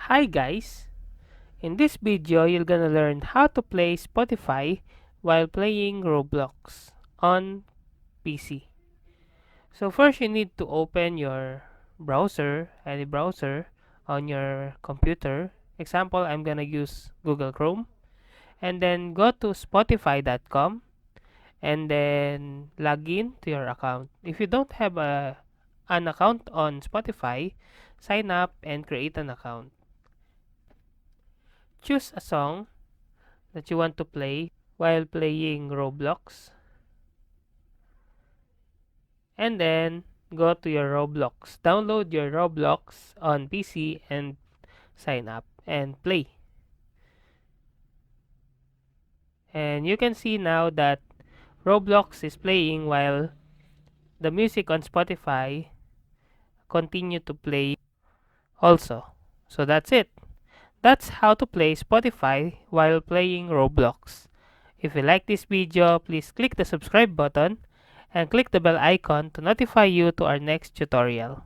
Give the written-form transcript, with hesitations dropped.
Hi guys! In this video, you're gonna learn how to play Spotify while playing Roblox on PC. So first you need to open your browser, any browser on your computer. Example, I'm gonna use Google Chrome. And then go to spotify.com and then log in to your account. If you don't have an account on Spotify, sign up and create an account. Choose a song that you want to play while playing Roblox, and then go to your Roblox. Download your Roblox on PC and sign up and play. And you can see now that Roblox is playing while the music on Spotify continue to play also. So that's it. That's how to play Spotify while playing Roblox. If you like this video, please click the subscribe button and click the bell icon to notify you to our next tutorial.